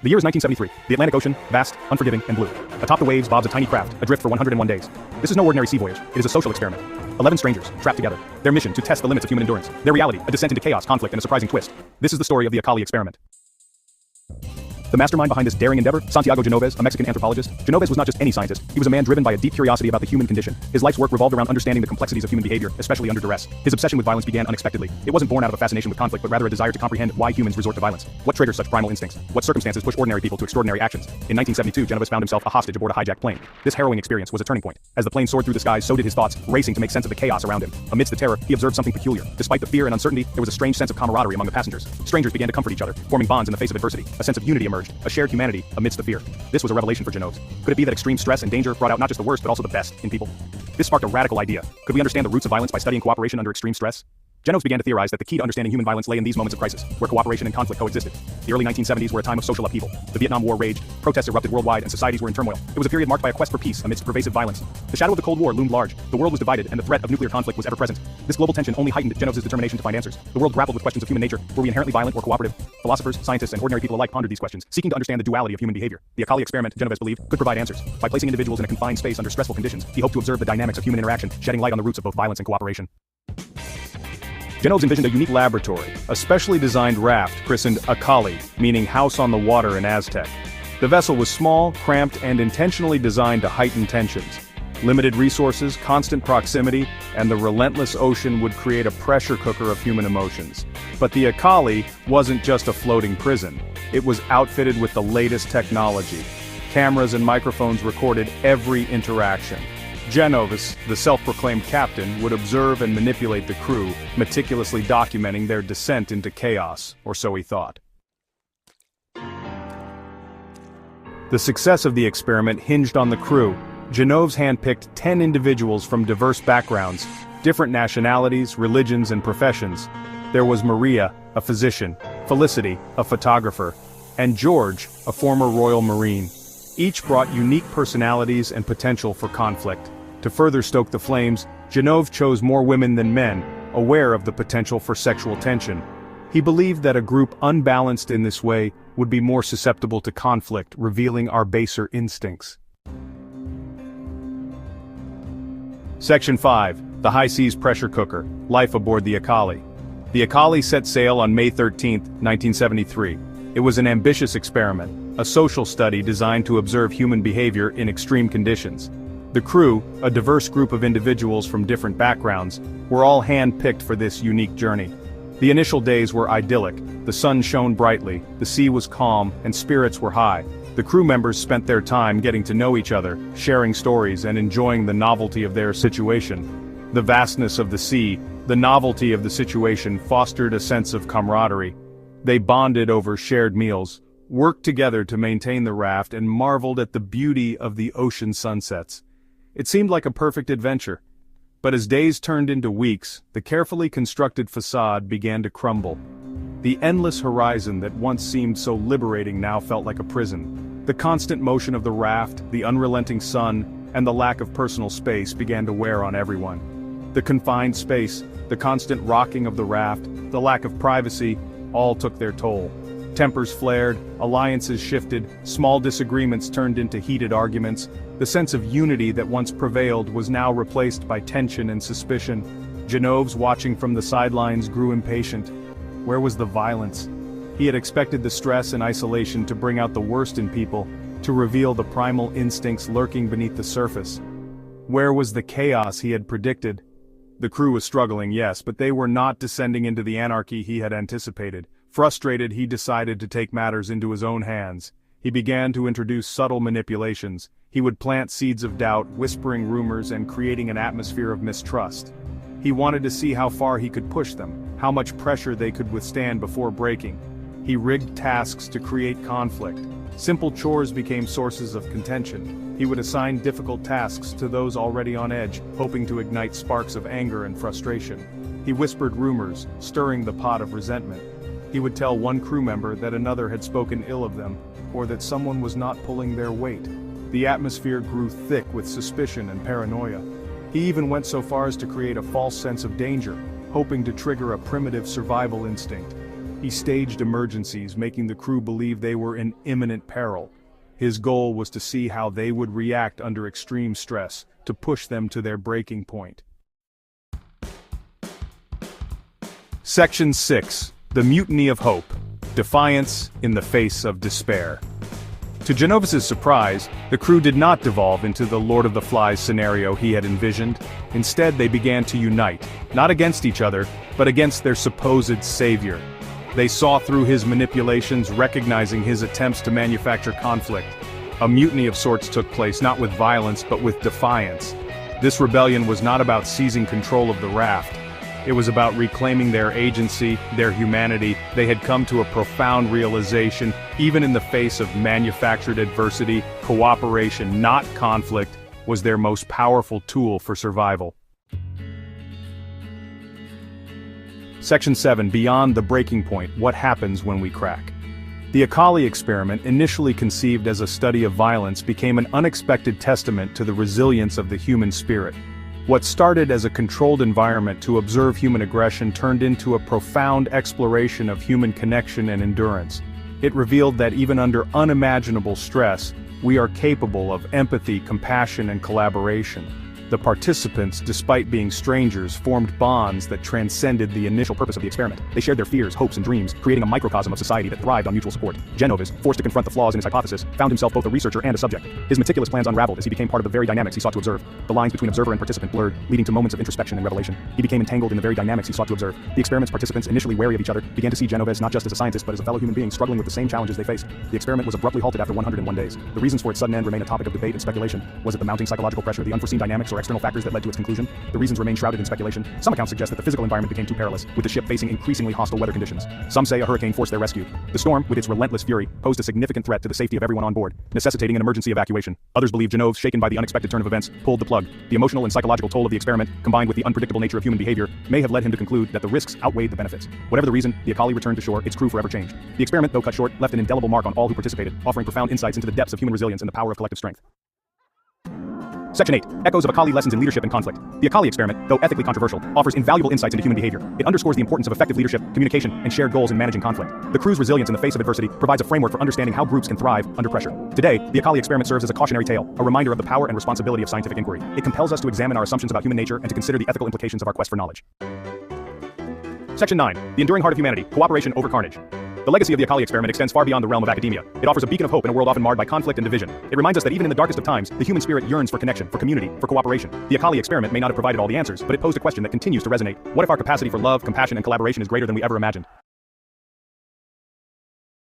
The year is 1973. The Atlantic Ocean, vast, unforgiving, and blue. Atop the waves bobs a tiny craft, adrift for 101 days. This is no ordinary sea voyage. It is a social experiment. 11 strangers, trapped together. Their mission, to test the limits of human endurance. Their reality, a descent into chaos, conflict, and a surprising twist. This is the story of the Acali Experiment. The mastermind behind this daring endeavor, Santiago Genovez, a Mexican anthropologist. Genovez was not just any scientist. He was a man driven by a deep curiosity about the human condition. His life's work revolved around understanding the complexities of human behavior, especially under duress. His obsession with violence began unexpectedly. It wasn't born out of a fascination with conflict, but rather a desire to comprehend why humans resort to violence. What triggers such primal instincts? What circumstances push ordinary people to extraordinary actions? In 1972, Genovez found himself a hostage aboard a hijacked plane. This harrowing experience was a turning point. As the plane soared through the skies, so did his thoughts, racing to make sense of the chaos around him. Amidst the terror, he observed something peculiar. Despite the fear and uncertainty, there was a strange sense of camaraderie among the passengers. Strangers began to comfort each other, forming bonds in the face of adversity. A sense of unity emerged, a shared humanity amidst the fear. This was a revelation for Genovez. Could it be that extreme stress and danger brought out not just the worst but also the best in people? This sparked a radical idea. Could we understand the roots of violence by studying cooperation under extreme stress? Genovez began to theorize that the key to understanding human violence lay in these moments of crisis, where cooperation and conflict coexisted. The early 1970s were a time of social upheaval. The Vietnam War raged, protests erupted worldwide, and societies were in turmoil. It was a period marked by a quest for peace amidst pervasive violence. The shadow of the Cold War loomed large. The world was divided, and the threat of nuclear conflict was ever present. This global tension only heightened Genovez's determination to find answers. The world grappled with questions of human nature. Were we inherently violent or cooperative? Philosophers, scientists, and ordinary people alike pondered these questions, seeking to understand the duality of human behavior. The Acali experiment, Genovez believed, could provide answers. By placing individuals in a confined space under stressful conditions, he hoped to observe the dynamics of human interaction, shedding light on the roots of both violence and cooperation. Genovez envisioned a unique laboratory, a specially designed raft christened Acali, meaning house on the water in Aztec. The vessel was small, cramped, and intentionally designed to heighten tensions. Limited resources, constant proximity, and the relentless ocean would create a pressure cooker of human emotions. But the Acali wasn't just a floating prison. It was outfitted with the latest technology. Cameras and microphones recorded every interaction. Genovez, the self-proclaimed captain, would observe and manipulate the crew, meticulously documenting their descent into chaos, or so he thought. The success of the experiment hinged on the crew. Genovez handpicked 10 individuals from diverse backgrounds, different nationalities, religions, and professions. There was Maria, a physician, Felicity, a photographer, and George, a former Royal Marine. Each brought unique personalities and potential for conflict. To further stoke the flames, Genovez chose more women than men, aware of the potential for sexual tension. He believed that a group unbalanced in this way would be more susceptible to conflict, revealing our baser instincts. Section 5. The High Seas Pressure Cooker, Life Aboard the Acali. The Acali set sail on May 13, 1973. It was an ambitious experiment, a social study designed to observe human behavior in extreme conditions. The crew, a diverse group of individuals from different backgrounds, were all hand-picked for this unique journey. The initial days were idyllic. The sun shone brightly, the sea was calm, and spirits were high. The crew members spent their time getting to know each other, sharing stories, and enjoying the novelty of their situation. The vastness of the sea, the novelty of the situation fostered a sense of camaraderie. They bonded over shared meals, worked together to maintain the raft, and marveled at the beauty of the ocean sunsets. It seemed like a perfect adventure. But as days turned into weeks, the carefully constructed facade began to crumble. The endless horizon that once seemed so liberating now felt like a prison. The constant motion of the raft, the unrelenting sun, and the lack of personal space began to wear on everyone. The confined space, the constant rocking of the raft, the lack of privacy, all took their toll. Tempers flared, alliances shifted, small disagreements turned into heated arguments. The sense of unity that once prevailed was now replaced by tension and suspicion. Genovez, watching from the sidelines, grew impatient. Where was the violence? He had expected the stress and isolation to bring out the worst in people, to reveal the primal instincts lurking beneath the surface. Where was the chaos he had predicted? The crew was struggling, yes, but they were not descending into the anarchy he had anticipated. Frustrated, he decided to take matters into his own hands. He began to introduce subtle manipulations. He would plant seeds of doubt, whispering rumors and creating an atmosphere of mistrust. He wanted to see how far he could push them, how much pressure they could withstand before breaking. He rigged tasks to create conflict. Simple chores became sources of contention. He would assign difficult tasks to those already on edge, hoping to ignite sparks of anger and frustration. He whispered rumors, stirring the pot of resentment. He would tell one crew member that another had spoken ill of them, or that someone was not pulling their weight. The atmosphere grew thick with suspicion and paranoia. He even went so far as to create a false sense of danger, hoping to trigger a primitive survival instinct. He staged emergencies, making the crew believe they were in imminent peril. His goal was to see how they would react under extreme stress, to push them to their breaking point. Section 6. The Mutiny of Hope. Defiance in the face of despair. To Genova's surprise, the crew did not devolve into the Lord of the Flies scenario he had envisioned. Instead, they began to unite, not against each other, but against their supposed savior. They saw through his manipulations, recognizing his attempts to manufacture conflict. A mutiny of sorts took place, not with violence, but with defiance. This rebellion was not about seizing control of the raft. It was about reclaiming their agency, their humanity. They had come to a profound realization, even in the face of manufactured adversity, cooperation, not conflict, was their most powerful tool for survival. Section 7. Beyond the breaking point, what happens when we crack? The Acali experiment, initially conceived as a study of violence, became an unexpected testament to the resilience of the human spirit. What started as a controlled environment to observe human aggression turned into a profound exploration of human connection and endurance. It revealed that even under unimaginable stress, we are capable of empathy, compassion, and collaboration. The participants, despite being strangers, formed bonds that transcended the initial purpose of the experiment. They shared their fears, hopes, and dreams, creating a microcosm of society that thrived on mutual support. Genoves, forced to confront the flaws in his hypothesis, found himself both a researcher and a subject. His meticulous plans unraveled as he became part of the very dynamics he sought to observe. The lines between observer and participant blurred, leading to moments of introspection and revelation. He became entangled in the very dynamics he sought to observe. The experiment's participants, initially wary of each other, began to see Genoves not just as a scientist but as a fellow human being struggling with the same challenges they faced. The experiment was abruptly halted after 101 days. The reasons for its sudden end remain a topic of debate and speculation. Was it the mounting psychological pressure, the unforeseen dynamics, or external factors that led to its conclusion? The reasons remain shrouded in speculation. Some accounts suggest that the physical environment became too perilous, with the ship facing increasingly hostile weather conditions. Some say a hurricane forced their rescue. The storm, with its relentless fury, posed a significant threat to the safety of everyone on board, necessitating an emergency evacuation. Others believe Genoves, shaken by the unexpected turn of events, pulled the plug. The emotional and psychological toll of the experiment, combined with the unpredictable nature of human behavior, may have led him to conclude that the risks outweighed the benefits. Whatever the reason, the Acali returned to shore, its crew forever changed. The experiment, though cut short, left an indelible mark on all who participated, offering profound insights into the depths of human resilience and the power of collective strength. Section 8. Echoes of Acali Lessons in Leadership and Conflict. The Acali experiment, though ethically controversial, offers invaluable insights into human behavior. It underscores the importance of effective leadership, communication, and shared goals in managing conflict. The crew's resilience in the face of adversity provides a framework for understanding how groups can thrive under pressure. Today, the Acali experiment serves as a cautionary tale, a reminder of the power and responsibility of scientific inquiry. It compels us to examine our assumptions about human nature and to consider the ethical implications of our quest for knowledge. Section 9. The Enduring Heart of Humanity, Cooperation over Carnage. The legacy of the Acali experiment extends far beyond the realm of academia. It offers a beacon of hope in a world often marred by conflict and division. It reminds us that even in the darkest of times, the human spirit yearns for connection, for community, for cooperation. The Acali experiment may not have provided all the answers, but it posed a question that continues to resonate. What if our capacity for love, compassion, and collaboration is greater than we ever imagined?